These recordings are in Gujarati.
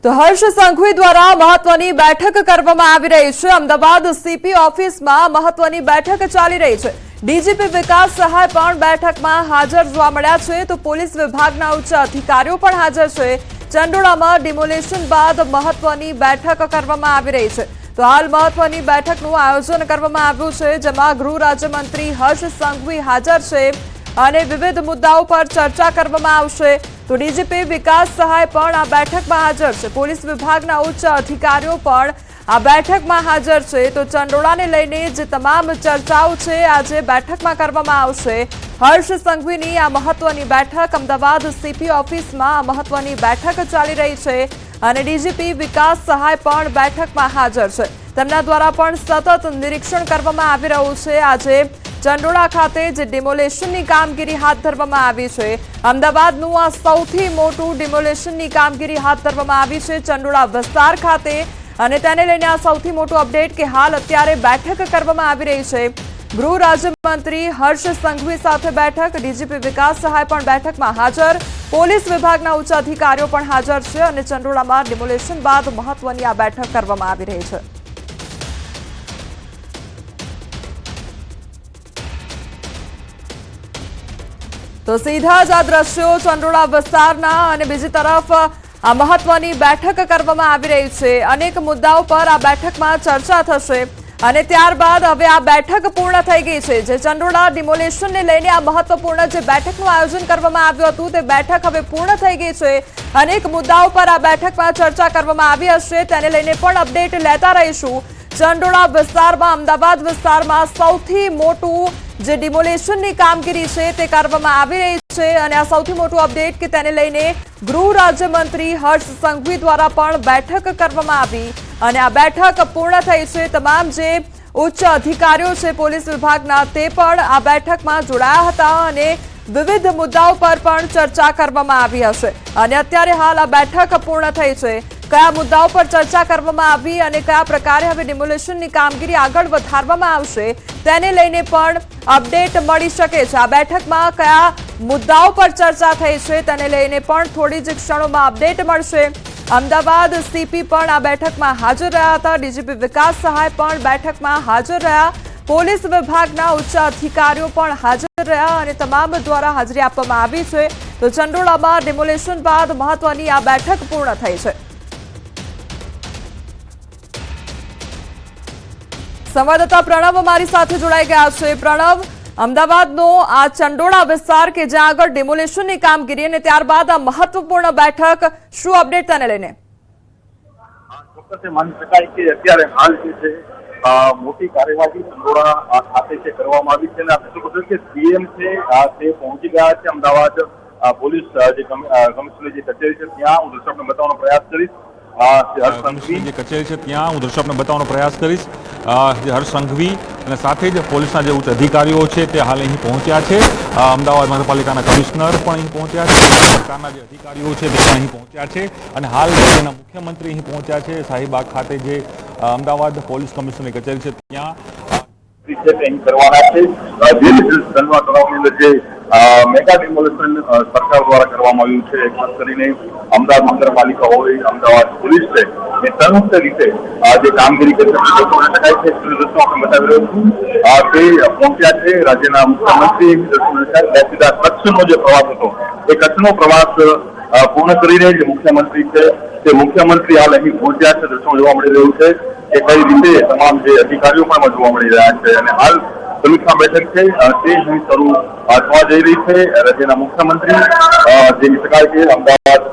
તો હર્ષ સંઘવી દ્વારા મહત્વની બેઠક કરવામાં આવી રહી છે। અમદાવાદ સીપી ઓફિસમાં મહત્વની બેઠક ચાલી રહી છે। ડીજીપી વિકાસ સહાય પણ બેઠકમાં હાજર જોવા મળ્યા છે તો પોલીસ વિભાગના ઉચ્ચ અધિકારીઓ પણ હાજર છે। ચંડોળામાં ડિમોલેશન બાદ મહત્વની બેઠક કરવામાં આવી રહી છે। તો હાલ મહત્વની બેઠકનું આયોજન કરવામાં આવ્યું છે જેમાં ગૃહ રાજ્યમંત્રી હર્ષ સંઘવી હાજર છે અને વિવિધ મુદ્દાઓ પર ચર્ચા કરવામાં આવશે। તો ડીજીપી વિકાસ સહાય પણ આ બેઠકમાં હાજર છે। પોલીસ વિભાગના ઉચ્ચ અધિકારીઓ પણ આ બેઠકમાં હાજર છે। તો ચંડોળાને લઈને જે તમામ ચર્ચાઓ છે આજે બેઠકમાં કરવામાં આવશે। હર્ષ સંઘવીની આ મહત્વની બેઠક અમદાવાદ સીપી ઓફિસમાં આ મહત્વની બેઠક ચાલી રહી છે અને ડીજીપી વિકાસ સહાય પણ બેઠકમાં હાજર છે। તેમના દ્વારા પણ સતત નિરીક્ષણ કરવામાં આવી રહ્યું છે। આજે ચંડોળા ખાતે જે ડિમોલેશનની કામગીરી હાથ ધરવામાં આવી છે, અમદાવાદનું આ સૌથી મોટું ડિમોલેશનની કામગીરી હાથ ધરવામાં આવી છે ચંડોળા વિસ્તાર ખાતે અને તેને લઈને આ સૌથી મોટું અપડેટ કે હાલ અત્યારે બેઠક કરવામાં આવી રહી છે। ગૃહ રાજ્યમંત્રી હર્ષ સંઘવી સાથે બેઠક, ડીજીપી વિકાસ સહાય પણ બેઠકમાં હાજર, પોલીસ વિભાગના ઉચ્ચ અધિકારીઓ પણ હાજર છે અને ચંડોળામાં ડિમોલેશન બાદ મહત્વની આ બેઠક કરવામાં આવી રહી છે। તો સીધા જ આ દ્રશ્યો ચંડોળા વિસ્તારના અને બીજી તરફ આ મહત્વની બેઠક કરવામાં આવી રહી છે। અનેક મુદ્દાઓ પર આ બેઠકમાં ચર્ચા થશે અને ત્યારબાદ હવે આ બેઠક પૂર્ણ થઈ ગઈ છે। જે ચંડોળા ડિમોલેશનને લઈને આ મહત્વપૂર્ણ જે બેઠકનું આયોજન કરવામાં આવ્યું હતું તે બેઠક હવે પૂર્ણ થઈ ગઈ છે। અનેક મુદ્દાઓ પર આ બેઠકમાં ચર્ચા કરવામાં આવી હશે, તેને લઈને પણ અપડેટ લેતા રહીશું। ચંડોળા વિસ્તારમાં, અમદાવાદ વિસ્તારમાં સૌથી મોટું જે ડિમોલેશનની કામગીરી છે તે કરવામાં આવી રહી છે અને આ સૌથી મોટું અપડેટ કે તેને લઈને ગૃહ રાજ્યમંત્રી હર્ષ સંઘવી દ્વારા પણ બેઠક કરવામાં આવી અને આ બેઠક પૂર્ણ થઈ છે। તમામ જે ઉચ્ચ અધિકારીઓ છે પોલીસ વિભાગના તે પણ આ બેઠકમાં જોડાયા હતા અને વિવિધ મુદ્દાઓ પર પણ ચર્ચા કરવામાં આવી હશે અને અત્યારે હાલ આ બેઠક પૂર્ણ થઈ છે। કયા મુદ્દાઓ પર ચર્ચા કરવામાં આવી અને કયા પ્રકારે હવે ડિમોલેશનની કામગીરી આગળ વધારવામાં આવશે તેને લઈને પણ અપડેટ મળી શકે છે। આ બેઠકમાં કયા મુદ્દાઓ પર ચર્ચા થઈ છે તેને લઈને પણ થોડી જ ક્ષણોમાં અપડેટ મળશે। અમદાવાદ સીપી પણ આ બેઠકમાં હાજર રહ્યા હતા, ડીજીપી વિકાસ સહાય પણ બેઠકમાં હાજર રહ્યા, પોલીસ વિભાગના ઉચ્ચ અધિકારીઓ પણ હાજર રહ્યા અને તમામ દ્વારા હાજરી આપવામાં આવી છે। તો ચંડોળામાં ડિમોલેશન બાદ મહત્વની આ બેઠક પૂર્ણ થઈ છે। સંવાદદાતા પ્રણવ અમારી સાથે જોડાઈ ગયા છે। પ્રણવ, અમદાવાદનો આ ચંડોળા વિસ્તાર કે જ્યાં આગળ ડિમોલેશનની કામગીરી અને ત્યારબાદ આ મહત્વપૂર્ણ બેઠક, શું અપડેટ તેને લઈને? ચોક્કસ માની શકાય કે અત્યારે હાલ જે છે મોટી કાર્યવાહી ચંડોળા ખાતે છે કરવામાં આવી છે અને આપણે શું કે સીએમ છે તે પહોંચી ગયા છે અમદાવાદ પોલીસ જે કમિશનર જે કચેરી છે ત્યાં હું દ્રશ્ય આપને બતાવવાનો પ્રયાસ કરીશ। જે કચેરી છે ત્યાં હું દ્રશ્ય આપને બતાવવાનો પ્રયાસ કરીશ। જે હર્ષ સંઘવી અને સાથે જ પોલીસના જે ઉચ્ચ અધિકારીઓ છે તે હાલ અહીં પહોંચ્યા છે। અમદાવાદ મહાનગરપાલિકાના કમિશનર પણ અહીં પહોંચ્યા છે, સરકારના જે અધિકારીઓ છે તે પણ અહીં પહોંચ્યા છે અને હાલ રાજ્યના મુખ્યમંત્રી અહીં પહોંચ્યા છે। શાહીબાગ ખાતે જે અમદાવાદ પોલીસ કમિશનરની કચેરી છે ત્યાં કરવાના છે। જે તળાવની અંદર જે મેગા ડિમોલેશન સરકાર દ્વારા કરવામાં આવ્યું છે, ખાસ કરીને અમદાવાદ મહાનગરપાલિકા હોય, અમદાવાદ પોલીસ છે એ સંયુક્ત રીતે જે કામગીરી કરી શકાય છે આપણે બતાવી રહ્યો છું તે પહોંચ્યા છે। રાજ્યના મુખ્યમંત્રી સીધા કચ્છનો જે પ્રવાસ હતો એ કચ્છનો પ્રવાસ પૂર્ણ કરીને જે મુખ્યમંત્રી છે તે મુખ્યમંત્રી હાલ અહીં પહોંચ્યા છે। દ્રશ્યો જોવા મળી રહ્યું છે કે કઈ રીતે તમામ જે અધિકારીઓ પણ જોવા મળી રહ્યા છે અને હાલ સમીક્ષા બેઠક છે તે અહીં શરૂ થવા જઈ રહી છે। રાજ્યના મુખ્યમંત્રી જે શકાય કે Ahmedabad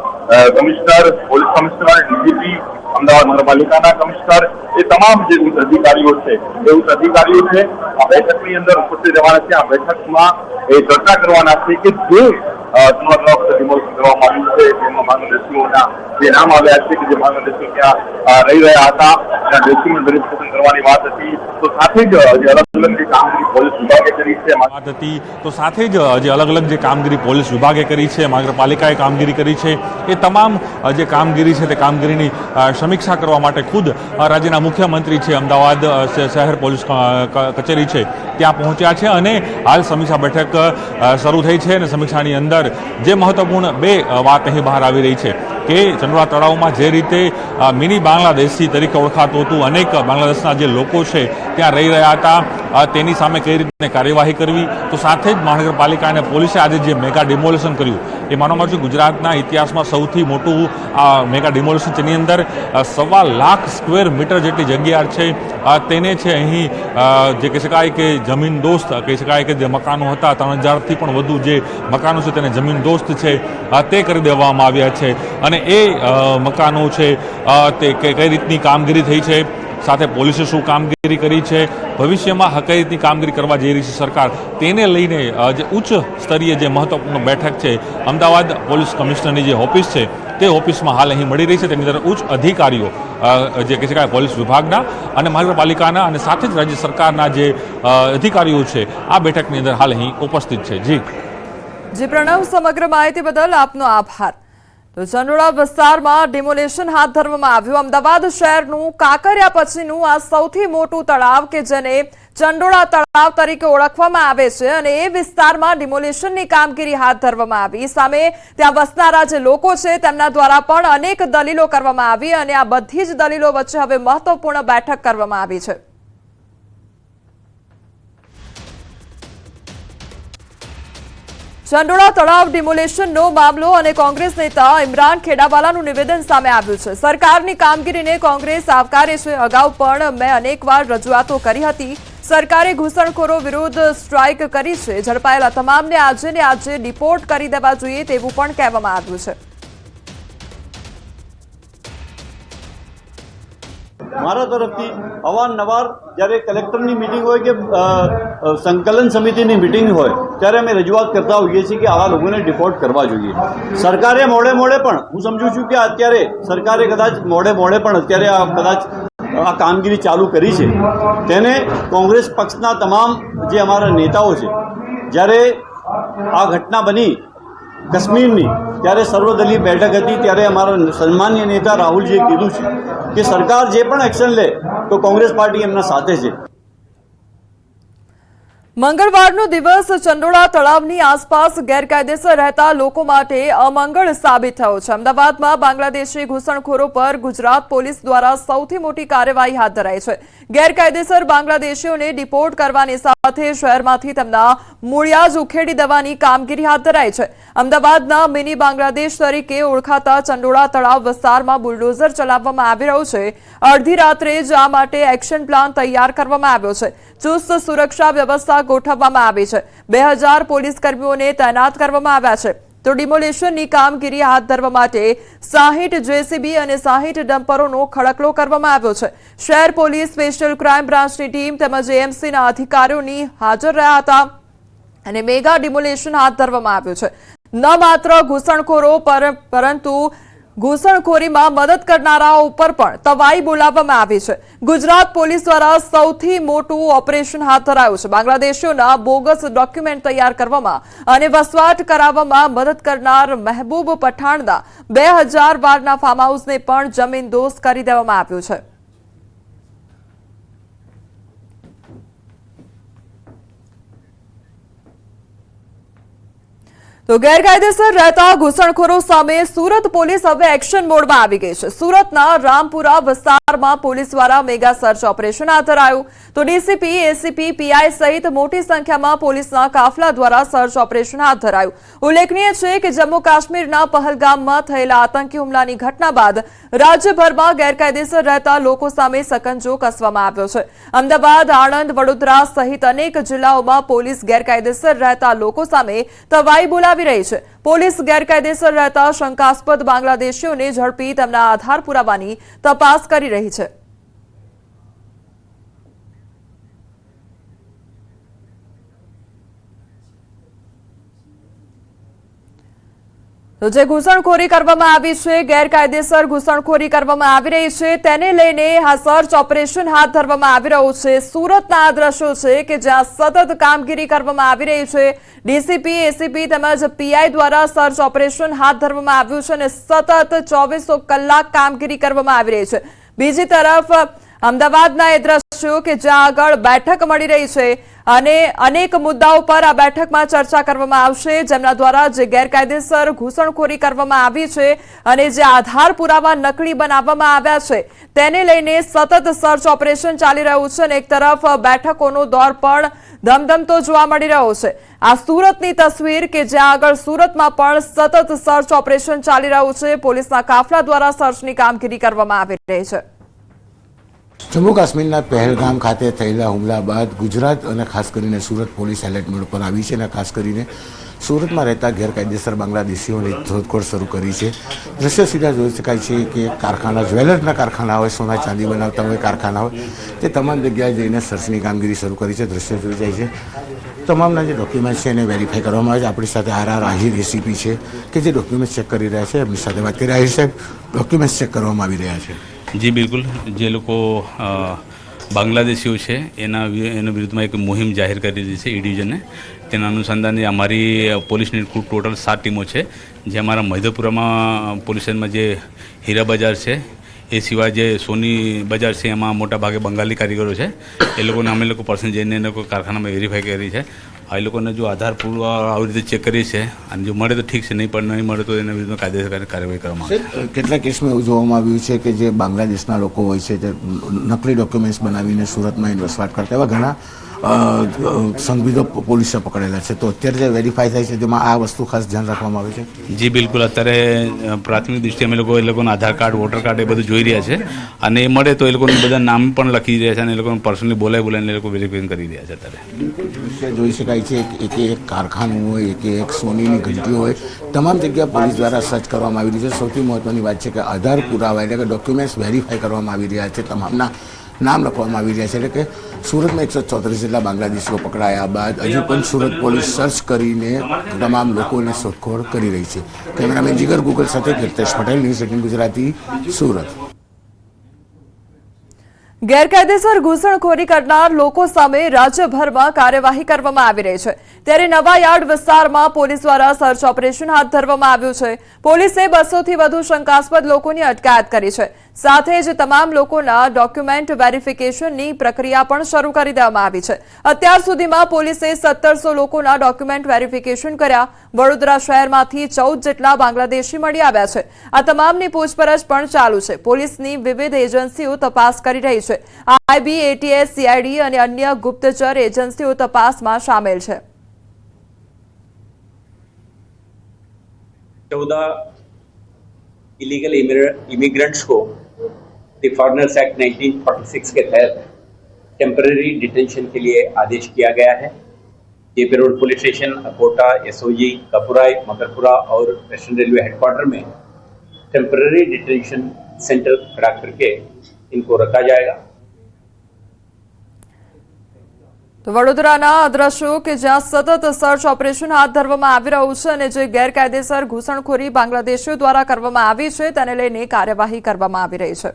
commissioner, police commissioner, DGP, Ahmedabad મહાનગરપાલિકાના કમિશનર એ તમામ જે ઉચ્ચ અધિકારીઓ છે એ ઉચ્ચ અધિકારીઓ છે આ બેઠકની અંદર ઉપસ્થિત રહેવાના છે। આ બેઠકમાં એ ચર્ચા કરવાના છે કે જે ડિમોલેશન કરવામાં આવ્યું છે તેમાં માર્ગદર્શીઓના જે નામ આવ્યા છે કે જે માર્ગદર્શીઓ ત્યાં રહી રહ્યા હતા ત્યાં ડોક્યુમેન્ટ વેરિફિકેશન કરવાની વાત હતી। તો સાથે જ જે અલગ અલગ જે કામગીરી પોલીસ વિભાગે કરી છે વાત હતી તો સાથે જ જે અલગ અલગ જે કામગીરી પોલીસ વિભાગે કરી છે, મહાનગરપાલિકાએ કામગીરી કરી છે એ તમામ જે કામગીરી છે તે કામગીરીની સમીક્ષા કરવા માટે ખુદ રાજ્યના મુખ્યમંત્રી છે અમદાવાદ શહેર પોલીસ કચેરી છે ત્યાં પહોંચ્યા છે અને હાલ સમીક્ષા બેઠક શરૂ થઈ છે અને સમીક્ષાની અંદર જે મહત્વપૂર્ણ બે વાત અહીં બહાર આવી રહી છે કે ચંડોળા તળાવમાં જે રીતે મિની બાંગ્લાદેશી તરીકે ઓળખાતું હતું, અનેક બાંગ્લાદેશના જે લોકો છે ત્યાં રહી રહ્યા હતા, તેની સામે કઈ રીતે કાર્યવાહી કરવી, તો સાથે જ મહાનગરપાલિકા અને પોલીસે આજે જે મેગા ડિમોલેશન કર્યું એ માનવામાં આવે છે ગુજરાતના ઇતિહાસમાં સૌથી મોટું આ મેગા ડિમોલેશન, જેની અંદર 1.25 લાખ સ્ક્વેર મીટર જેટલી જગ્યા છે તેને છે અહીં જે કહી શકાય કે જમીન દોસ્ત કહી શકાય કે જે મકાનો હતા 3000થી પણ વધુ જે મકાનો છે તેને જમીન દોસ્ત છે તે કરી દેવામાં આવ્યા છે. અને એ મકાનો છે તે કઈ રીતની કામગીરી થઈ છે, સાથે પોલીસે શું કામગીરી કરી છે, ભવિષ્યમાં કઈ રીતની કામગીરી કરવા જઈ રહી છે સરકાર, તેને લઈને જે ઉચ્ચ સ્તરીય જે મહત્વપૂર્ણ બેઠક છે અમદાવાદ પોલીસ કમિશનરની જે ઓફિસ છે તે ઓફિસમાં હાલ અહીં મળી રહી છે. તેની અંદર ઉચ્ચ અધિકારીઓ જે કહી શકાય પોલીસ વિભાગના અને મહાનગરપાલિકાના અને સાથે જ રાજ્ય સરકારના જે અધિકારીઓ છે આ બેઠકની અંદર હાલ અહીં ઉપસ્થિત છે. જી પ્રણવ, સમગ્ર માહિતી બદલ આપનો આભાર. તો ચંડોળા વિસ્તારમાં ડિમોલેશન હાથ ધરવામાં આવ્યું. અમદાવાદ શહેરનું કાંકરિયા પછીનું આ સૌથી મોટું તળાવ કે જેને ચંડોળા તળાવ તરીકે ઓળખવામાં આવે છે અને એ વિસ્તારમાં ડિમોલેશનની કામગીરી હાથ ધરવામાં આવી. સામે ત્યાં વસનારા જે લોકો છે તેમના દ્વારા પણ અનેક દલીલો કરવામાં આવી અને આ બધી જ દલીલો વચ્ચે હવે મહત્વપૂર્ણ બેઠક કરવામાં આવી છે. ચંડોળા તળાવ ડિમોલેશનનો મામલો અને કોંગ્રેસ નેતા ઇમરાન ખેડાવાલાનું નિવેદન સામે આવ્યું છે. સરકારની કામગીરીને કોંગ્રેસ આવકારે છે. અગાઉ પણ મેં અનેકવાર રજૂઆતો કરી હતી. સરકારે ઘૂસણખોરો વિરુદ્ધ સ્ટ્રાઇક કરી છે. ઝડપાયેલા તમામને આજે ને આજે ડિપોર્ટ કરી દેવા જોઈએ તેવું પણ કહેવામાં આવ્યું છે. મારા તરફથી અવારનવાર જ્યારે કલેક્ટરની મિટિંગ હોય કે સંકલન સમિતિની મિટિંગ હોય ત્યારે અમે રજૂઆત કરતા હોઈએ છીએ કે આવા લોકોને ડિપોર્ટ કરવા જોઈએ. સરકારે મોડે પણ હું સમજુ છું કે અત્યારે સરકારે કદાચ મોડે પણ અત્યારે કદાચ આ કામગીરી ચાલુ કરી છે. તેને કોંગ્રેસ પક્ષના તમામ જે અમારા નેતાઓ છે, જ્યારે આ ઘટના બની કાશ્મીરની ત્યારે સર્વદલીય બેઠક હતી ત્યારે અમારા સન્માનીય નેતા રાહુલજીએ કીધું છે કે સરકાર જે પણ એક્શન લે તો કોંગ્રેસ પાર્ટી એમના સાથે છે. મંગળવારનો દિવસ ચંડોળા તળાવની આસપાસ ગેરકાયદેસર રહેતા લોકો માટે અમંગળ સાબિત થયો છે. અમદાવાદમાં બાંગ્લાદેશી ઘૂસણખોરો પર ગુજરાત પોલીસ દ્વારા સૌથી મોટી કાર્યવાહી હાથ ધરાઈ છે. ગેરકાયદેસર બાંગ્લાદેશીઓને ડિપોર્ટ કરવાની સાથે શહેરમાંથી તેમના મૂળિયા જ ઉખેડી દેવાની કામગીરી હાથ ધરાઈ છે. અમદાવાદના મિની બાંગ્લાદેશ તરીકે ઓળખાતા ચંડોળા તળાવ વિસ્તારમાં બુલડોઝર ચલાવવામાં આવી રહ્યું છે. અડધી રાત્રે જ આ માટે એક્શન પ્લાન તૈયાર કરવામાં આવ્યો છે. ચુસ્ત સુરક્ષા વ્યવસ્થા ગોઠવવામાં આવી છે. 2000 પોલીસ કર્મીઓને તૈનાત કરવામાં આવ્યા છે. તો ડિમોલેશનની કામગીરી હાથ ધરવા માટે 60 જેસીબી અને 60 ડમ્પરોનો ખડકલો કરવામાં આવ્યો છે. શહેર પોલીસ, સ્પેશિયલ ક્રાઇમ બ્રાન્ચની ટીમ તેમજ એએમસીના અધિકારીઓની હાજર રહ્યા હતા અને મેગા ડિમોલેશન હાથ ધરવામાં આવ્યું છે. ન માત્ર ઘૂસણખોરો પરંતુ ઘૂસણખોરીમાં મદદ કરનારાઓ ઉપર પણ તવાઈ બોલાવવામાં આવી છે. ગુજરાત પોલીસ દ્વારા સૌથી મોટું ઓપરેશન હાથ ધરાયું છે. બાંગ્લાદેશીઓના બોગસ ડોક્યુમેન્ટ તૈયાર કરવામાં અને વસવાટ કરાવવામાં મદદ કરનાર મહેબૂબ પઠાણના 2012ના ફાર્મ હાઉસને પણ જમીન દોસ્ત કરી દેવામાં આવ્યું છે. તો ગેરકાયદેસર રહેતા ઘૂસણખોરો સામે સુરત પોલીસ હવે એક્શન મોડમાં આવી ગઈ છે. સુરતના રામપુરા વિસ્તારમાં પોલીસ દ્વારા મેગા સર્ચ ઓપરેશન હાથ ધરાયું. તો ડીસીપી, એસીપી, પીઆઈ સહિત મોટી સંખ્યામાં પોલીસના કાફલા દ્વારા સર્ચ ઓપરેશન હાથ ધરાયું. ઉલ્લેખનીય છે કે જમ્મુ કાશ્મીરના પહલગામમાં થયેલા આતંકી હુમલાની ઘટના બાદ રાજ્યભરમાં ગેરકાયદેસર રહેતા લોકો સામે સકંજો કસવામાં આવ્યો છે. અમદાવાદ, આણંદ, વડોદરા સહિત અનેક જિલ્લાઓમાં પોલીસ ગેરકાયદેસર રહેતા લોકો સામે તવાઈ બોલાવી રહી છે. પોલીસ ગેરકાયદેસર રહેતા શંકાસ્પદ બાંગ્લાદેશીઓને ઝડપી તેમના આધાર પુરાવાની તપાસ કરી રહી છે. તો જે ઘૂસણખોરી કરવામાં આવી છે, ગેરકાયદેસર ઘૂસણખોરી કરવામાં આવી રહી છે, તેને લઈને આ સર્ચ ઓપરેશન હાથ ધરવામાં આવી રહ્યું છે. સુરતના આ દ્રશ્યો છે કે જ્યાં સતત કામગીરી કરવામાં આવી રહી છે. ડીસીપી, એસીપી તેમજ પીઆઈ દ્વારા સર્ચ ઓપરેશન હાથ ધરવામાં આવ્યું છે અને સતત 24 કલાક કામગીરી કરવામાં આવી રહી છે. બીજી તરફ અમદાવાદના એ દ્રશ્યો કે જ્યાં આગળ બેઠક મળી રહી છે અને અનેક મુદ્દાઓ પર આ બેઠકમાં ચર્ચા કરવામાં આવશે, જેમના દ્વારા જે ગેરકાયદેસર ઘૂસણખોરી કરવામાં આવી છે અને જે આધાર પુરાવા નકલી બનાવવામાં આવ્યા છે તેને લઈને સતત સર્ચ ઓપરેશન ચાલી રહ્યું છે અને એક તરફ બેઠકોનો દોર પણ ધમધમતો જોવા મળી રહ્યો છે। આ સુરતની તસવીર કે જ્યાં આગળ સુરતમાં પણ સતત સર્ચ ઓપરેશન ચાલી રહ્યું છે, પોલીસના કાફલા દ્વારા સર્ચની કામગીરી કરવામાં આવી રહી છે। જમ્મુ કાશ્મીરના પહેલગામ ખાતે થયેલા હુમલા બાદ ગુજરાત અને ખાસ કરીને સુરત પોલીસ એલર્ટ મોડ પર આવી છે અને ખાસ કરીને સુરતમાં રહેતા ગેરકાયદેસર બાંગ્લાદેશીઓની શોધખોળ શરૂ કરી છે। દ્રશ્ય સીધા જોઈ શકાય છે કે કારખાના, જ્વેલર્સના કારખાના હોય, સોના ચાંદી બનાવતા હોય કારખાના હોય, તે તમામ જગ્યાએ જઈને સર્ચની કામગીરી શરૂ કરી છે। દ્રશ્ય જોઈ જાય છે, તમામના જે ડોક્યુમેન્ટ છે એને વેરીફાઈ કરવામાં આવે છે। આપણી સાથે આર આહિર એસીપી છે કે જે ડોક્યુમેન્ટ ચેક કરી રહ્યા છે, એમની સાથે વાત કરી। આહિર સાહેબ, ડોક્યુમેન્ટ ચેક કરવામાં આવી રહ્યા છે? જી બિલકુલ, જે લોકો બાંગ્લાદેશીઓ છે એના વિરુદ્ધમાં એક મુહિમ જાહેર કરી દીધી છે ઈ ડિવિઝને। તેના અનુસંધાને અમારી પોલીસની કુલ ટોટલ 7 ટીમો છે, જે અમારા મધ્યપુરામાં પોલીસ સ્ટેશનમાં જે હીરા બજાર છે એ સિવાય જે સોની બજાર છે એમાં મોટા ભાગે બંગાળી કારીગરો છે, એ લોકોને અમે લોકો પર્સન જઈને એ લોકો કારખાનામાં વેરીફાઈ કરી છે। આ લોકોને જો આધાર પુરાવા આવી રીતે ચેક કરી છે અને જો મળે તો ઠીક છે, નહીં પણ નહીં મળે તો એના વિરુદ્ધમાં કાયદેસર કાર્યવાહી કરવામાં આવે। કેટલાક કેસમાં એવું જોવામાં આવ્યું છે કે જે બાંગ્લાદેશના લોકો હોય છે તે નકલી ડોક્યુમેન્ટ્સ બનાવીને સુરતમાં વસવાટ કરતા એવા ઘણા સંવિધો પોલીસે પકડેલા છે, તો અત્યારે જે વેરીફાઈ થાય છે તેમાં આ વસ્તુ ખાસ ધ્યાન રાખવામાં આવે છે? જી બિલકુલ, અત્યારે પ્રાથમિક દૃષ્ટિએ અમે લોકો એ લોકોના આધાર કાર્ડ, વોટર કાર્ડ એ બધું જોઈ રહ્યા છે અને એ મળે તો એ લોકોને બધા નામ પણ લખી રહ્યા છે અને એ લોકોને પર્સનલી બોલાવીને એ લોકો વેરિફિકેશન કરી રહ્યા છે। અત્યારે જોઈ શકાય છે કે એક કારખાનું હોય કે એક સોનીની ઘંટીઓ હોય, તમામ જગ્યા પોલીસ દ્વારા સર્ચ કરવામાં આવી રહી છે। સૌથી મહત્વની વાત છે કે આધાર પુરાવા એટલે કે ડોક્યુમેન્ટ્સ વેરીફાઈ કરવામાં આવી રહ્યા છે, તમામના નામ લખવામાં આવી રહ્યા છે। એટલે કે સુરતમાં 134 જેટલા બાંગ્લાદેશીઓ પકડાયા બાદ હજુ પણ સુરત પોલીસ સર્ચ કરીને તમામ લોકોને શોધખોળ કરી રહી છે। કેમેરામેન જીગર ગૂગલ સાથે કીર્તેશ પટેલ, ન્યૂઝ 18 ગુજરાતી, સુરત। ગેરકાયદેસર ઘૂસણખોરી કરનાર લોકો સામે રાજ્યભરમાં કાર્યવાહી કરવામાં આવી રહી છે, ત્યારે નવાયાર્ડ વિસ્તારમાં પોલીસ દ્વારા સર્ચ ઓપરેશન હાથ ધરવામાં આવ્યું છે। પોલીસે 200 થી વધુ શંકાસ્પદ લોકોની અટકાયત કરી છે, સાથે જ તમામ લોકોના ડોક્યુમેન્ટ વેરિફિકેશનની પ્રક્રિયા પણ શરૂ કરી દેવામાં આવી છે। અત્યાર સુધીમાં પોલીસે 1700 લોકોના ડોક્યુમેન્ટ વેરિફિકેશન કર્યા। વડોદરા શહેરમાંથી 14 જેટલા બાંગ્લાદેશી મળી આવ્યા છે। આ તમામની પૂછપરછ પણ ચાલુ છે। પોલીસની વિવિધ એજન્સીઓ તપાસ કરી રહી છે। આઈબી, એટીએસ, સીઆઈડી અને અન્ય ગુપ્તચર એજન્સીઓ તપાસમાં સામેલ છે। 14 इलीगल इमिग्रेंट्स को द फॉरेनर्स एक्ट 1946 के तहत टेम्पररी डिटेंशन के लिए आदेश किया गया है। JP road police station, Kota, SOG, Kapurai, Makarpura और वेस्टर्न रेलवे हेडक्वार्टर में टेम्पररी डिटेंशन सेंटर खड़ा करके इनको रखा जाएगा। તો વડોદરાના આ દ્રશ્યો કે જ્યાં સતત સર્ચ ઓપરેશન હાથ ધરવામાં આવી રહ્યું છે અને જે ગેરકાયદેસર ઘૂસણખોરી બાંગ્લાદેશીઓ દ્વારા કરવામાં આવી છે તેને લઈને કાર્યવાહી કરવામાં આવી રહી છે।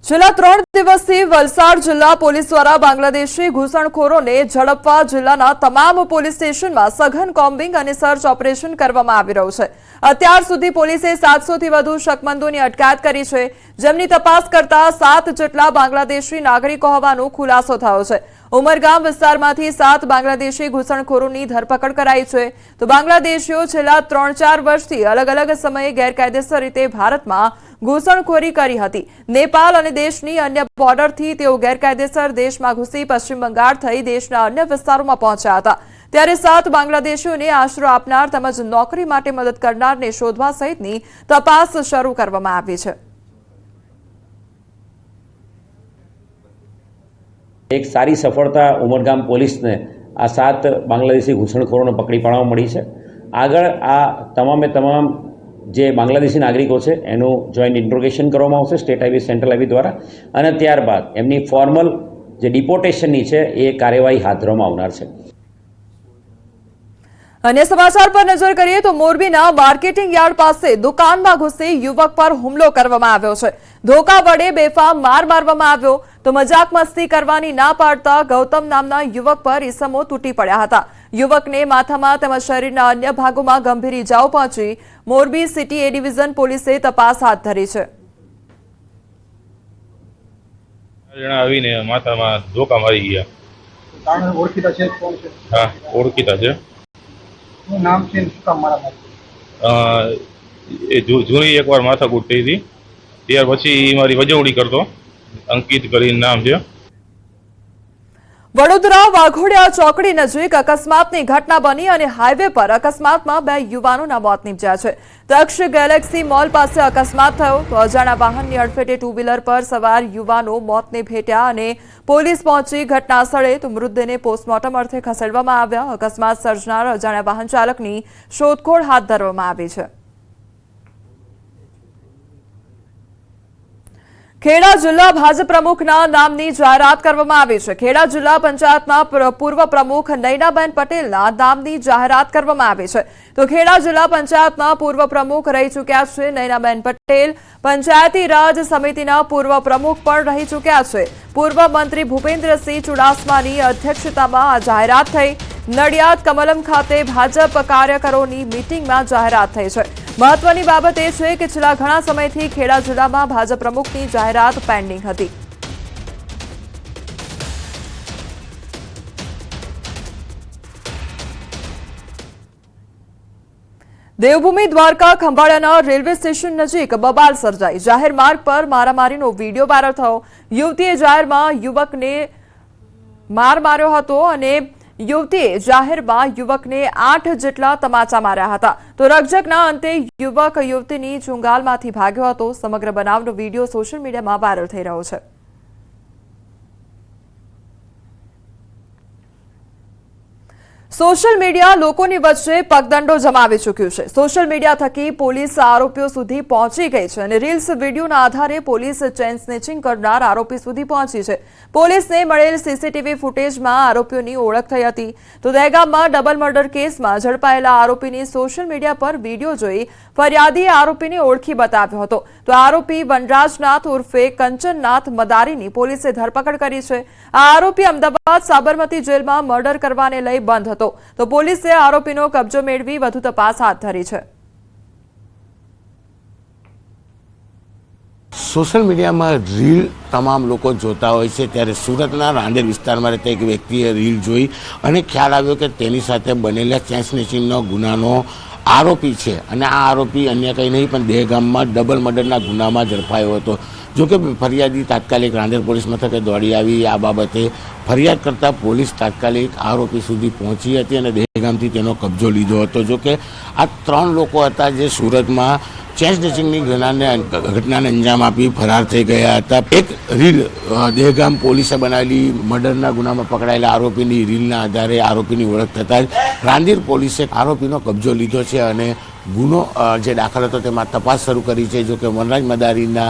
છેલ્લા 3 દિવસથી વલસાડ જિલ્લા પોલીસ દ્વારા બાંગ્લાદેશી ઘૂસણખોરોને ઝડપવા જિલ્લાના તમામ પોલીસ સ્ટેશનમાં સઘન કોમ્બિંગ અને સર્ચ ઓપરેશન કરવામાં આવી રહ્યું છે। અત્યાર સુધી પોલીસે 700 થી વધુ શકમંદોની અટકાયત કરી છે, જેમની તપાસ કરતા 7 જેટલા બાંગ્લાદેશી નાગરિકો હોવાનો ખુલાસો થયો છે। ઉમરગામ વિસ્તારમાંથી 7 બાંગ્લાદેશી ઘૂસણખોરોની ધરપકડ કરાઈ છે। તો બાંગ્લાદેશીઓ છેલ્લા 3-4 વર્ષથી અલગ અલગ સમયે ગેરકાયદેસર રીતે ભારતમાં ઘૂસણખોરી કરી હતી। નેપાળ અને દેશની અન્ય બોર્ડરથી તેઓ ગેરકાયદેસર દેશમાં ઘૂસી પશ્ચિમ બંગાળ થઈ દેશના અન્ય વિસ્તારોમાં પહોંચ્યા હતા। ત્યારે 7 બાંગ્લાદેશીઓને આશરો આપનાર તેમજ નોકરી માટે મદદ કરનારને શોધવા સહિતની તપાસ શરૂ કરવામાં આવી છે। એક સારી સફળતા ઉમરગામ પોલીસને આ 7 બાંગ્લાદેશી ઘૂસણખોરોને પકડી પાડવા મળી છે। આગળ આ તમામે તમામ જે બાંગ્લાદેશી નાગરિકો છે એનું જોઈન્ટ ઇન્ટ્રોગેશન કરવામાં આવશે સ્ટેટ હાઈવે, સેન્ટ્રલ હાઈવે દ્વારા, અને ત્યારબાદ એમની ફોર્મલ જે ડિપોર્ટેશનની છે એ કાર્યવાહી હાથ ધરવામાં આવનાર છે। અન્ય સમાચાર પર નજર કરીએ તો મોરબીના માર્કેટિંગ યાર્ડ પાસે દુકાનમાં ઘૂસી યુવક પર હુમલો કરવામાં આવ્યો છે। ધોકા વડે બેફામ માર મારવામાં આવ્યો તો મજાક મસ્તી કરવાની ના પાડતા ગૌતમ નામના યુવક પર ઈસમો તૂટી પડ્યા હતા। યુવકને માથામાં તેમજ શરીરના અન્ય ભાગોમાં ગંભીર ઈજાઓ પહોંચી। મોરબી સિટી એ ડિવિઝન પોલીસે તપાસ હાથ ધરી છે। જણા આવીને માથામાં ધોકા મારી ગયા. કારણ ઓળખીતા છે કોણ છે? હા, ઓળખીતા છે. શું નામ છે ને શું કામ મારા? એ જૂની એકવાર માથાકૂટ થઈ હતી, ત્યાર પછી મારી વજવણી કરતો. અંકિત કરીને નામ છે. વડોદરા વાઘોડિયા ચોકડી નજીક અકસ્માતની ઘટના બની અને હાઈવે પર અકસ્માતમાં 2 યુવાનોના મોત નીપજ્યા છે. દક્ષ ગેલેક્સી મોલ પાસે અકસ્માત થયો તો અજાણ્યા વાહનની અડફેટે ટુ વ્હીલર પર સવાર યુવાનો મોતને ભેટ્યા અને પોલીસ પહોંચી ઘટના સ્થળે તો મૃતદેહને પોસ્ટમોર્ટમ અર્થે ખસેડવામાં આવ્યા. અકસ્માત સર્જનાર અજાણ્યા વાહન ચાલકની શોધખોળ હાથ ધરવામાં આવી છે. ખેડા જિલ્લા ભાજપ પ્રમુખના નામની જાહેરાત કરવામાં આવી છે. ખેડા જિલ્લા પંચાયતના પૂર્વ પ્રમુખ નૈનાબેન પટેલના નામની જાહેરાત કરવામાં આવી છે. તો ખેડા જિલ્લા પંચાયતના પૂર્વ પ્રમુખ રહી ચૂક્યા છે નૈનાબેન પટેલ. પંચાયતી રાજ સમિતિના પૂર્વ પ્રમુખ પણ રહી ચૂક્યા છે. પૂર્વ મંત્રી ભૂપેન્દ્રસિંહ ચુડાસમાની અધ્યક્ષતામાં આ જાહેરાત થઈ. નડિયાદ કમલમ ખાતે ભાજપ કાર્યકરોની મીટિંગમાં જાહેરાત થઈ છે. મહત્વની બાબત એ છે કે છેલ્લા ઘણા સમયથી ખેડા જિલ્લામાં ભાજપ પ્રમુખની જાહેરાત પેન્ડિંગ હતી. દેવભૂમિ દ્વારકા ખંભાળિયાના રેલવે સ્ટેશન નજીક બબાલ સર્જાઈ. જાહેર માર્ગ પર મારામારીનો વીડિયો વાયરલ થયો. યુવતીએ જાહેરમાં યુવકને માર માર્યો હતો અને યુવતીએ જાહેરમાં યુવકને 8 જેટલા તમાચા માર્યા હતા. તો રકઝકના અંતે યુવક યુવતીની ચુંગાલમાંથી ભાગ્યો હતો. સમગ્ર બનાવનો વીડિયો સોશિયલ મીડિયામાં વાયરલ થઈ રહ્યો છે. સોશિયલ મીડિયા લોકોની વચ્ચે પગદંડો જમાવી ચૂક્યું છે. સોશિયલ મીડિયા થકી પોલીસ આરોપીઓ સુધી પહોંચી ગઈ છે અને રીલ્સ વિડીયોના આધારે પોલીસ ચેન સ્નેચિંગ કરનાર આરોપી સુધી પહોંચી છે. પોલીસને મળેલ સીસીટીવી ફૂટેજમાં આરોપીઓની ઓળખ થઈ હતી. તો દહેગામમાં ડબલ મર્ડર કેસમાં ઝડપાયેલા આરોપીની સોશિયલ મીડિયા પર વિડીયો જોઈ ફરિયાદીએ આરોપીને ઓળખી બતાવ્યો હતો. તો આરોપી વનરાજનાથ ઉર્ફે કંચનનાથ મદારીની પોલીસે ધરપકડ કરી છે. આ આરોપી અમદાવાદ સાબરમતી જેલમાં મર્ડર કરવાને લઈ બંધ હતો. તો પોલીસે આરોપીનો કબજો મેળવી વધુ તપાસ હાથ ધરી છે. સોશિયલ મીડિયામાં રીલ તમામ લોકો જોતા હોય છે, ત્યારે સુરતના રાંદેર વિસ્તારમાં રહેતા એક વ્યક્તિએ રીલ જોઈ અને ખ્યાલ આવ્યો કે તેની સાથે બનેલા ચેન સ્નેચિંગનો ગુનાનો આરોપી છે અને આ આરોપી અન્ય કંઈ નહીં પણ દહેગામમાં ડબલ મર્ડરના ગુનામાં ઝડપાયો હતો. જોકે ફરિયાદી તાત્કાલિક રાંદેર પોલીસ મથકે દોડી આવી. આ બાબતે ફરિયાદ કરતા પોલીસ તાત્કાલિક આરોપી સુધી પહોંચી હતી અને દહેગામથી તેનો કબજો લીધો હતો. જોકે આ 3 લોકો હતા જે સુરતમાં ચેન સ્નેચિંગની ઘટનાને અંજામ આપી ફરાર થઈ ગયા હતા. એક રીલ દહેગામ પોલીસે બનાવેલી મર્ડરના ગુનામાં પકડાયેલા આરોપીની રીલના આધારે આરોપીની ઓળખ થતાં જ રાંદેર પોલીસે આરોપીનો કબજો લીધો છે અને ગુનો જે દાખલ હતો તેમાં તપાસ શરૂ કરી છે. જોકે વનરાજ મદારીના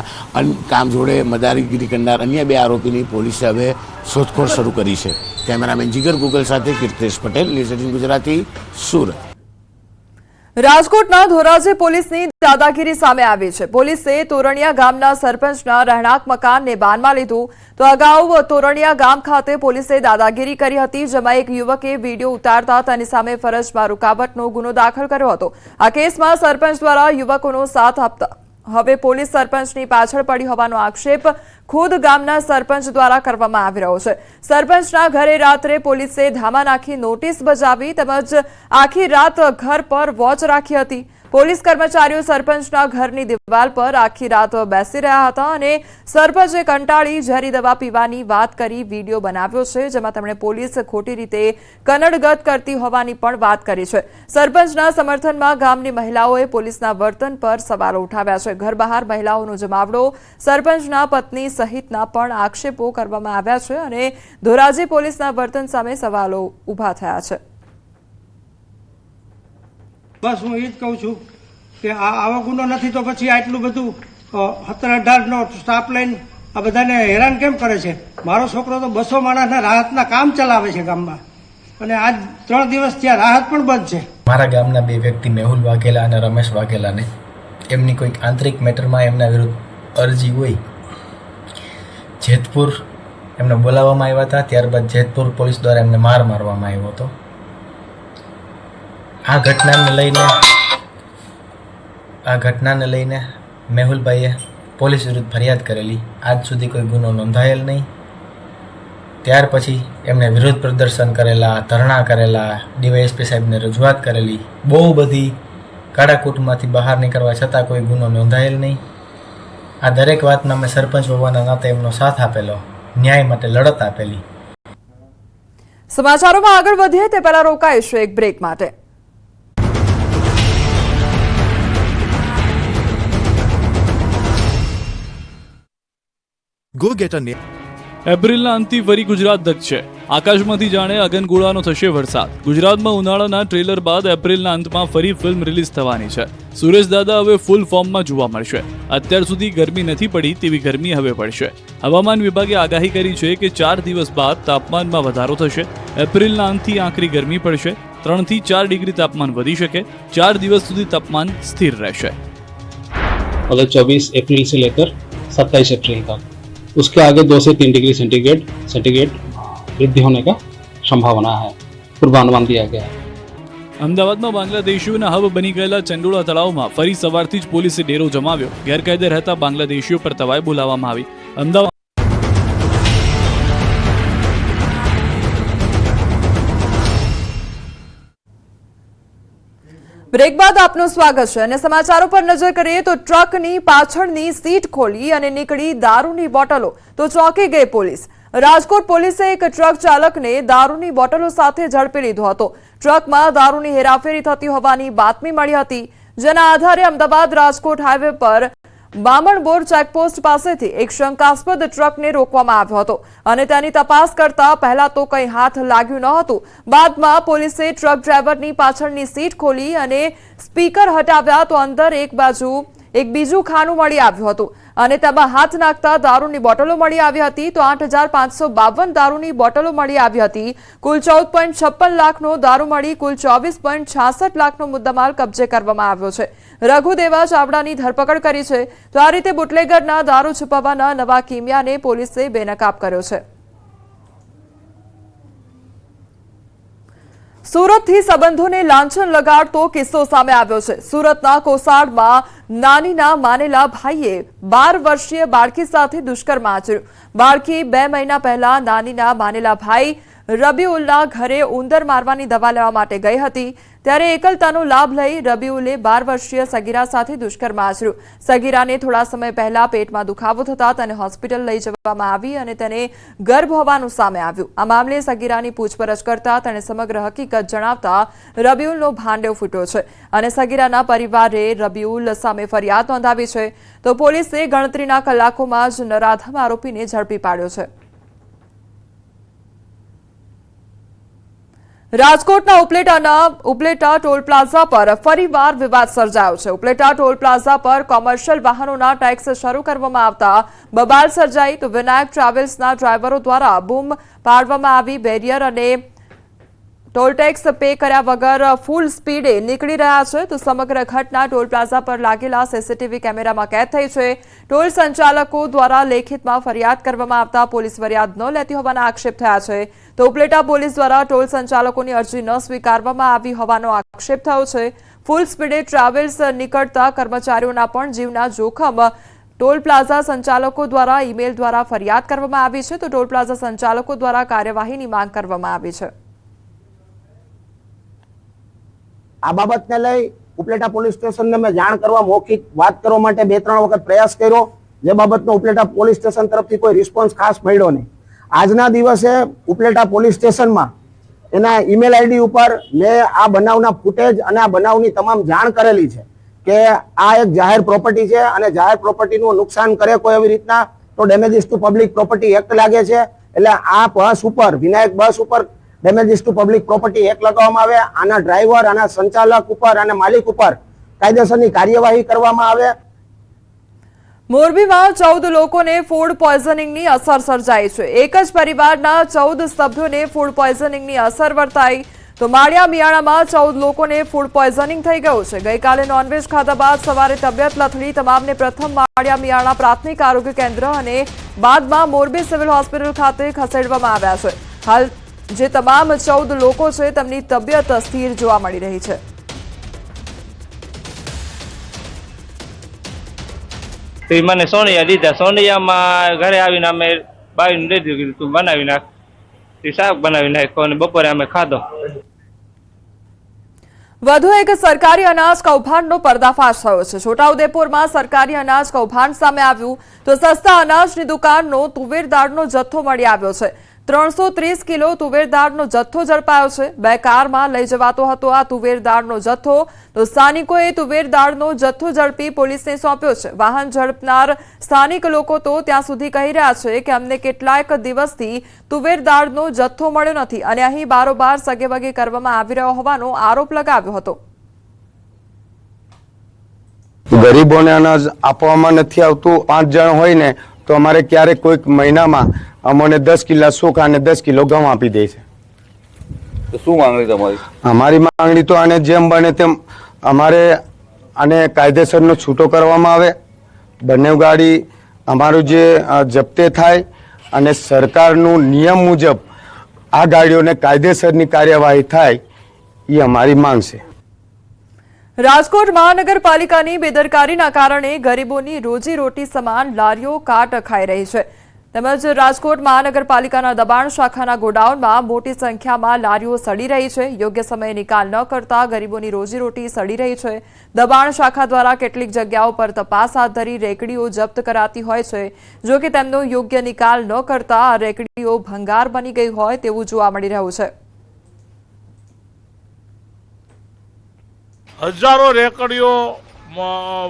કામ જોડે મદારીગીરી કરનાર અન્ય 2 આરોપીની પોલીસે હવે શોધખોળ શરૂ કરી છે. કેમેરામેન જીગર ગૂગલ સાથે કીર્તેશ પટેલ, ન્યૂઝ 18 ગુજરાતી, સુરત. રાજકોટના ધોરાજી પોલીસની દાદાગીરી સામે આવી છે. પોલીસે તોરણિયા ગામના સરપંચના રહેણાંક મકાનને બાનમાં લીધું. તો અગાઉ તોરણિયા ગામ ખાતે પોલીસે દાદાગીરી કરી હતી, જેમાં એક યુવકે વિડીયો ઉતારતા તેની સામે ફરજમાં રૂકાવટનો ગુનો દાખલ કર્યો હતો. આ કેસમાં સરપંચ દ્વારા યુવકોનો સાથ આપતા હવે પોલીસ સરપંચની પાછળ પડી હોવાનો આક્ષેપ ખુદ ગામના સરપંચ દ્વારા કરવામાં આવી રહ્યો છે. સરપંચના ઘરે રાત્રે પોલીસે ધામા નાખી નોટિસ બજાવી તેમજ આખી રાત ઘર પર વોચ રાખી હતી. પોલીસ કર્મચારીઓ સરપંચના ઘરની દિવાલ પર આખી રાત બેસી રહ્યા હતા અને સરપંચે કંટાળી ઝેરી દવા પીવાની વાત કરી વિડીયો બનાવ્યો છે, જેમાં તેમણે પોલીસ ખોટી રીતે કનડગત કરતી હોવાની પણ વાત કરી છે. સરપંચના સમર્થનમાં ગામની મહિલાઓએ પોલીસના વર્તન પર સવાલો ઉઠાવ્યા છે. ઘર બહાર મહિલાઓનો જમાવડો, સરપંચના પત્ની સહિતના પણ આક્ષેપો કરવામાં આવ્યા છે અને ધોરાજી પોલીસના વર્તન સામે સવાલો ઉભા થયા છે. બસ હું એ જ કહું છું કે આવો ગુનો નથી તો પછી આટલું બધું 17-18નો સ્ટાફ લઈને આ બધાને હેરાન કેમ કરે છે? મારો છોકરો તો 200 માણસના રાહતના કામ ચલાવે છે ગામમાં અને આજ 3 દિવસ ત્યાં રાહત પણ બંધ છે. મારા ગામના 2 વ્યક્તિ મેહુલ વાઘેલા અને રમેશ વાઘેલાને એમની કોઈક આંતરિક મેટરમાં એમના વિરુદ્ધ અરજી હોય જેતપુર એમને બોલાવવામાં આવ્યા હતા. ત્યારબાદ જેતપુર પોલીસ દ્વારા એમને માર મારવામાં આવ્યો હતો. આ ઘટનાને લઈને મેહુલભાઈએ પોલીસ વિરુદ્ધ ફરિયાદ કરેલી. આજ સુધી કોઈ ગુનો નોંધાયેલ નહીં. ત્યાર પછી એમણે વિરોધ પ્રદર્શન કરેલા, ધરણા કરેલા, ડીવાયએસપી સાહેબને રજૂઆત કરેલી, બહુ બધી કાળાકૂટમાંથી બહાર નીકળવા છતાં કોઈ ગુનો નોંધાયેલ નહીં. આ દરેક વાતમાં મેં સરપંચ હોવાના નાતે એમનો સાથ આપેલો, ન્યાય માટે લડત આપેલી. સમાચારોમાં આગળ વધીએ તે પહેલા રોકાઈશું એક બ્રેક માટે. Go get a name. એપ્રિલના અંતથી ફરી ગુજરાત ધકશે. આકાશમાંથી જાણે અગનગોળાનો થશે વરસાદ. ગુજરાતમાં ઉનાળાના ટ્રેલર બાદ એપ્રિલના અંતમાં ફરી ફિલ્મ રિલીઝ થવાની છે. સુરેશ દાદા હવે ફૂલ ફોર્મમાં જોવા મળશે. અત્યાર સુધી ગરમી નથી પડી તેવી ગરમી હવે પડશે. હવામાન વિભાગે આગાહી કરી છે કે 4 દિવસ બાદ તાપમાનમાં વધારો થશે. એપ્રિલના અંતથી આકરી ગરમી પડશે. 3 થી 4 ડિગ્રી तापमान વધી શકે. 4 દિવસ સુધી तापमान स्थिर રહેશે. अगर 24 अप्रैल से लेकर 27 अप्रैल तक उसके आगे 2 से 3 डिग्री सेंटीग्रेड वृद्धि होने का संभावना है, पूर्वानुमान दिया गया है. અમદાવાદમાં બાંગ્લાદેશીઓના હબ બની ગયેલા ચંડોળા તળાવમાં ફરી સવારથી જ પોલીસે ડેરો જમાવ્યો. ગેરકાયદે રહેતા બાંગ્લાદેશીઓ પર તવાઈ બોલાવવામાં આવી. અમદાવાદ બ્રેક બાદ આપનું સ્વાગત છે અને સમાચારો પર નજર કરીએ તો ટ્રકની પાછળની સીટ ખોલી અને નીકળી દારૂની બોટલો તો ચોંકી ગઈ પોલીસ. રાજકોટ પોલીસે એક ટ્રક ચાલકને દારૂની બોટલો સાથે ઝડપી લીધો હતો. ટ્રકમાં દારૂની હેરાફેરી થતી હોવાની બાતમી મળી હતી, જેના આધારે અમદાવાદ રાજકોટ હાઈવે પર બામણબોર ચેકપોસ્ટ પાસેથી એક શંકાસ્પદ ટ્રકને રોકવામાં આવ્યો હતો અને તેની તપાસ કરતા પહેલા તો કંઈ હાથ લાગ્યું ન હતું. બાદમાં પોલીસે ટ્રક ડ્રાઈવરની પાછળની સીટ ખોલી અને સ્પીકર હટાવ્યા તો અંદર એક બીજું ખાનું મળી આવ્યું હતું અને તેમાં હાથ નાખતા દારૂની બોટલો મળી આવી હતી. તો 8,552 દારૂની બોટલો મળી આવી હતી. કુલ 14.56 લાખનો દારૂ મળી કુલ 24.66 લાખનો મુદ્દામાલ કબજે કરવામાં આવ્યો છે. રઘુદેવા ચાવડાની ધરપકડ કરી છે. તો આ રીતે બુટલેગરના દારૂ છુપાવવાના નવા કિમિયાને પોલીસે બેનકાબ કર્યો છે. સુરતથી સંબંધોને લાંછન લગાડતો કિસ્સો સામે આવ્યો છે. સુરતના કોસાડમાં નાનીના માનેલા ભાઈએ 12 વર્ષીય બાળકી સાથે દુષ્કર્મ આચર્યું. બાળકી 2 મહિના પહેલા નાનીના માનેલા ભાઈ રબીઉલના ઘરે ઉંદર મારવાની દવા લેવા માટે ગઈ હતી. ત્યારે એકલતાનો લાભ લઈ રબીઉલે 12 વર્ષીય સગીરા સાથે દુષ્કર્મ આચર્યું. સગીરાને થોડા સમય પહેલા પેટમાં દુખાવો થતા તેને હોસ્પિટલ લઈ જવામાં આવી અને તેને ગર્ભ હોવાનું સામે આવ્યું. આ મામલે સગીરાની પૂછપરછ કરતા તેણે સમગ્ર હકીકત જણાવતા રબીઉલનો ભાંડો ફૂટ્યો છે અને સગીરાના પરિવારે રબીઉલ સામે ફરિયાદ નોંધાવી છે. તો પોલીસે ગણતરીના કલાકોમાં જ નરાધમ આરોપીને ઝડપી પાડ્યો છે. રાજકોટના ઉપલેટા ટોલ પ્લાઝા પર ફરીવાર વિવાદ સર્જાયો છે. ઉપલેટા ટોલ પ્લાઝા પર કોમર્શિયલ વાહનોના ટેક્સ શરૂ કરવામાં આવતા બબાલ સર્જાઈ. તો વિનાયક ટ્રાવેલ્સના ડ્રાઈવરો દ્વારા બૂમ પાડવામાં આવી. બેરિયર અને ટોલ ટેક્સ પે કર્યા વગર ફૂલ સ્પીડે નીકળી રહ્યા છે. તો સમગ્ર ઘટના ટોલ પ્લાઝા પર લાગેલા સીસીટીવી કેમેરામાં કેદ થઈ છે. ટોલ સંચાલકો દ્વારા લેખિતમાં ફરિયાદ કરવામાં આવતા પોલીસ ફરિયાદ ન લેતી હોવાના આક્ષેપ થયા છે. તો ઉપલેટા પોલીસ દ્વારા ટોલ સંચાલકોની અરજી ન સ્વીકારવામાં આવી હોવાનો આક્ષેપ થયો છે. ફૂલ સ્પીડે ટ્રાવેલ્સ નીકળતા કર્મચારીઓના પણ જીવના જોખમ ટોલ પ્લાઝા સંચાલકો દ્વારા ઈમેલ દ્વારા ફરિયાદ કરવામાં આવી છે. તો ટોલ પ્લાઝા સંચાલકો દ્વારા કાર્યવાહીની માંગ કરવામાં આવી છે. આ બાબતને લઈ ઉપલેટા પોલીસ સ્ટેશનને મેં જાણ કરવા, મૌખિક વાત કરવા માટે 2-3 વખત પ્રયાસ કર્યો, જે બાબતનો ઉપલેટા પોલીસ સ્ટેશન તરફથી કોઈ રિસ્પોન્સ ખાસ મળ્યો નહીં. આજના દિવસે ઉપલેટા પોલીસ સ્ટેશનમાં એના ઈમેલ આઈડી ઉપર મેં આ બનાવના ફૂટેજ અને આ બનાવની તમામ જાણ કરેલી છે કે આ એક જાહેર પ્રોપર્ટી છે અને જાહેર પ્રોપર્ટીનું નુકસાન કરે કોઈ એવી રીતના તો damages two public property act લાગે છે. એટલે આ બસ ઉપર, વિનાયક બસ ઉપર damages two public property act લગાવવામાં આવે. આના ડ્રાઈવર, આના સંચાલક ઉપર અને માલિક ઉપર કાયદેસરની કાર્યવાહી કરવામાં આવે. મોરબીમાં 14 લોકોને ફૂડ પોઈઝનિંગની અસર સર્જાઈ છે. એક જ પરિવારના 14 સભ્યોને ફૂડ પોઈઝનિંગની અસર વર્તાઈ. તો માળિયા મિયાણામાં 14 લોકોને ફૂડ પોઈઝનિંગ થઈ ગયું છે. ગઈકાલે નોનવેજ ખાધા બાદ સવારે તબિયત લથડી તમામને પ્રથમ માળિયા મિયાણા પ્રાથમિક આરોગ્ય કેન્દ્ર અને બાદમાં મોરબી સિવિલ હોસ્પિટલ ખાતે ખસેડવામાં આવ્યા છે. હાલ જે તમામ 14 લોકો છે તેમની તબિયત સ્થિર જોવા મળી રહી છે. મને સોનિયા દીધા. સોનિયામાં ઘરે આવીને અમે બાવીને દઈ દીધું તું બનાવી નાખ. શાક બનાવી નાખ્યો અને બપોરે અમે ખાધો. વધુ એક સરકારી અનાજ કૌભાંડનો પર્દાફાશ થયો છે. છોટાઉદેપુરમાં સરકારી અનાજ કૌભાંડ સામે આવ્યું તો સસ્તા અનાજની દુકાનનો તુવેર દાળનો જથ્થો મળી આવ્યો છે. 330 કિલો તુવેર દાળનો જથ્થો ઝડપાયો છે. 2 કારમાં લઈ જવાતો હતો આ તુવેર દાળનો જથ્થો. તો સ્થાનિકોએ તુવેર દાળનો જથ્થો ઝડપી પોલીસને સોંપ્યો છે. વાહન ઝડપનાર સ્થાનિક લોકો તો ત્યાં સુધી કહી રહ્યા છે કે અમને કેટલાક દિવસથી તુવેર દાળનો જથ્થો મળ્યો નથી અને અહીં બારોબાર સગેવગે કરવામાં આવી રહ્યો હોવાનો આરોપ લગાવ્યો હતો. ગરીબોને અનાજ આપવામાં નથી આવતું. 5 જણ હોય ને તો અમારે ક્યારેક કોઈક મહિનામાં અમને 10 કિલો ચોખા અને 10 કિલો ઘઉં આપી દે છે. તો શું માંગણી તમારી? અમારી માંગણી તો આને જેમ બને તેમ અમારે આને કાયદેસરનો છૂટો કરવામાં આવે. બંને ગાડી અમારું જે જપ્તે થાય અને સરકારનું નિયમ મુજબ આ ગાડીઓને કાયદેસરની કાર્યવાહી થાય એ અમારી માંગ છે. રાજકોટ મહાનગરપાલિકાની બેદરકારીના કારણે ગરીબોની રોજીરોટી સમાન લારીઓ કાટ ખાઈ રહી છે. તેમજ રાજકોટ મહાનગરપાલિકાના દબાણ શાખાના ગોડાઉનમાં મોટી સંખ્યામાં લારીઓ સડી રહી છે. યોગ્ય સમયે નિકાલ ન કરતા ગરીબોની રોજીરોટી સડી રહી છે. દબાણ શાખા દ્વારા કેટલીક જગ્યાઓ પર તપાસ હાથ ધરી રેકડીઓ જપ્ત કરાતી હોય છે. જો કે તેમનો યોગ્ય નિકાલ ન કરતા આ રેકડીઓ ભંગાર બની ગઈ હોય તેવું જોવા મળી રહ્યું છે. હજારો રેકડીઓ,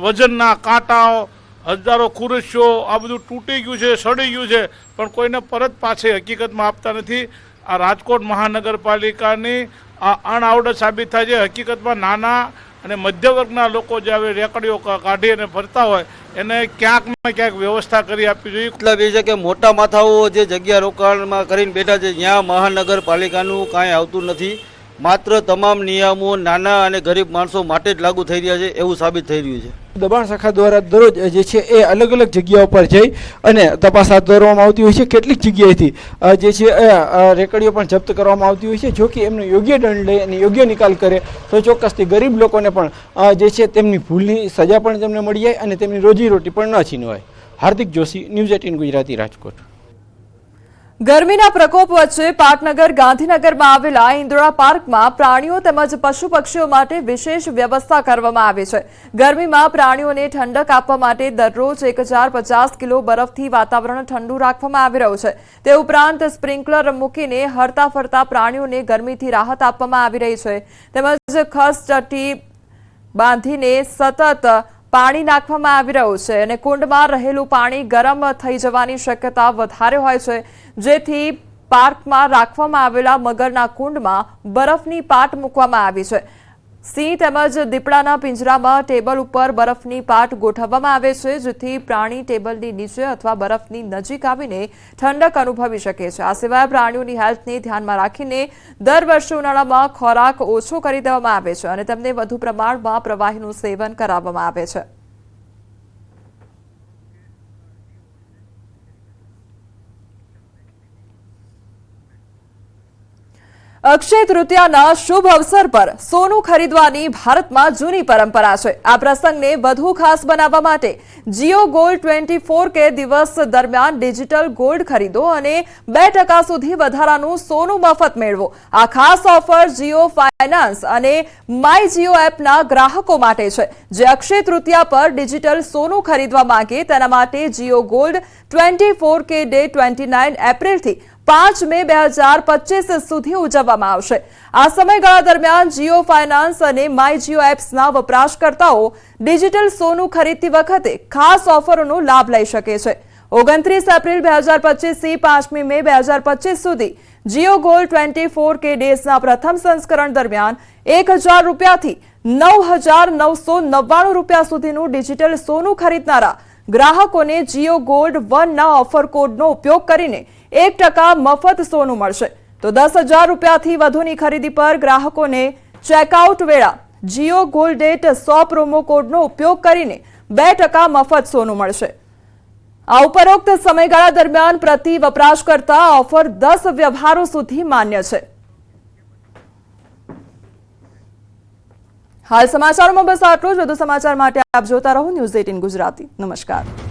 વજનના કાંટાઓ, હજારો ખુરશીઓ આ બધું તૂટી ગયું છે, સડી ગયું છે, પણ કોઈને પરત પાછી હકીકતમાં આપતા નથી. આ રાજકોટ મહાનગરપાલિકાની આ અણઆવડત સાબિત થાય છે. હકીકતમાં નાના અને મધ્ય વર્ગના લોકો જે હવે રેકડીઓ કાઢી અને ફરતા હોય એને ક્યાંક ને ક્યાંક વ્યવસ્થા કરી આપવી જોઈએ. મતલબ એ છે કે મોટા માથાઓ જે જગ્યા રોકાણમાં કરીને બેઠા છે ત્યાં મહાનગરપાલિકાનું કાંઈ આવતું નથી. માત્ર તમામ નિયમો નાના અને ગરીબ માણસો માટે જ લાગુ થઈ રહ્યા છે એવું સાબિત થઈ રહ્યું છે. દબાણ શાખા દ્વારા દરરોજ જે છે એ અલગ અલગ જગ્યાઓ પર જઈ અને તપાસ હાથ ધરવામાં આવતી હોય છે. કેટલીક જગ્યાએથી જે છે રેકડીઓ પણ જપ્ત કરવામાં આવતી હોય છે. જો કે એમનો યોગ્ય દંડ લે અને યોગ્ય નિકાલ કરે તો ચોક્કસથી ગરીબ લોકોને પણ જે છે તેમની ભૂલની સજા પણ તેમને મળી જાય અને તેમની રોજીરોટી પણ ન છીનવાય. હાર્દિક જોશી, ન્યૂઝ 18 ગુજરાતી, રાજકોટ. ગરમીના પ્રકોપ વચ્ચે પાટનગર ગાંધીનગરમાં આવેલા ઇન્દોરા પાર્કમાં પ્રાણીઓ તેમજ પશુ પક્ષીઓ માટે વિશેષ વ્યવસ્થા કરવામાં આવી છે. ગરમીમાં પ્રાણીઓને ઠંડક આપવા માટે દરરોજ 1050 કિલો બરફથી વાતાવરણ ઠંડુ રાખવામાં આવી રહ્યું છે. તે ઉપરાંત સ્પ્રિંકલર મૂકીને હરતા ફરતા પ્રાણીઓને ગરમીથી રાહત આપવામાં આવી રહી છે. તેમજ ખસચટ્ટી બાંધીને સતત પાણી નાખવામાં આવી રહ્યું છે અને કુંડમાં રહેલું પાણી ગરમ થઈ જવાની શક્યતા વધારે હોય છે, જેથી પાર્કમાં રાખવામાં આવેલા મગરના કુંડમાં બરફની પાટ મૂકવામાં આવી છે. સિંહ તેમજ દીપડાના પિંજરામાં ટેબલ ઉપર બરફની પાટ ગોઠવવામાં આવે છે, જેથી પ્રાણી ટેબલની નીચે અથવા બરફની નજીક આવીને ઠંડક અનુભવી શકે છે. આ સિવાય પ્રાણીઓની હેલ્થને ધ્યાનમાં રાખીને દર વર્ષે ઉનાળામાં ખોરાક ઓછો કરી દેવામાં આવે છે અને તેમને વધુ પ્રમાણમાં પ્રવાહીનું સેવન કરાવવામાં આવે છે. અક્ષય તૃતીયાના શુભ અવસર પર સોનું ખરીદવાની ભારતમાં જૂની પરંપરા છે. આ પ્રસંગને વધુ ખાસ બનાવવા માટે જીઓ ગોલ્ડ 24K દિવસ દરમિયાન ડિજિટલ ગોલ્ડ ખરીદો અને 2% સુધી વધારાનું સોનું મફત મેળવો. આ ખાસ ઓફર જીઓ ફાઇનાન્સ અને માય જીઓ એપના ગ્રાહકો માટે છે, જે અક્ષય તૃતીયા પર ડિજિટલ સોનું ખરીદવા માંગે તેના માટે જીઓ ગોલ્ડ 24K ડે 29 એપ્રિલથી 5 મે 2025 સુધી ઉજવવામાં આવશે. આ સમયગાળા દરમિયાન જીઓ ફાઇનાન્સ અને માય જીઓ એપ્સના વપરાશકર્તાઓ ડિજિટલ સોનું ખરીદતી વખતે ખાસ ઓફરોનો લાભ લઈ શકે છે. 29 એપ્રિલ 2025 થી 5 મે 2025 સુધી જીઓ ગોલ્ડ 24K ડેઝના પ્રથમ સંસ્કરણ દરમિયાન 1000 રૂપિયાથી 9999 રૂપિયા સુધીનું ડિજિટલ સોનું ખરીદનારા ગ્રાહકોને જીઓ ગોલ્ડ 1ના ઓફર કોડનો ઉપયોગ કરીને 1% મફત સોનું મળશે. તો 10,000 રૂપિયાથી વધુની ખરીદી પર ગ્રાહકોને ચેકઆઉટ વેળા જીઓ ગોલ્ડેટ 100 પ્રોમો કોડનો ઉપયોગ કરીને 2% મફત સોનું મળશે. આ ઉપરોક્ત સમયગાળા દરમિયાન પ્રતિ વપરાશકર્તા ઓફર 10 વ્યવહારો સુધી માન્ય છે. હાલ સમાચારોમાં બસ આટલું જ. વધુ સમાચાર માટે આપ જોતા રહો ન્યૂઝ 18 ગુજરાતી. નમસ્કાર.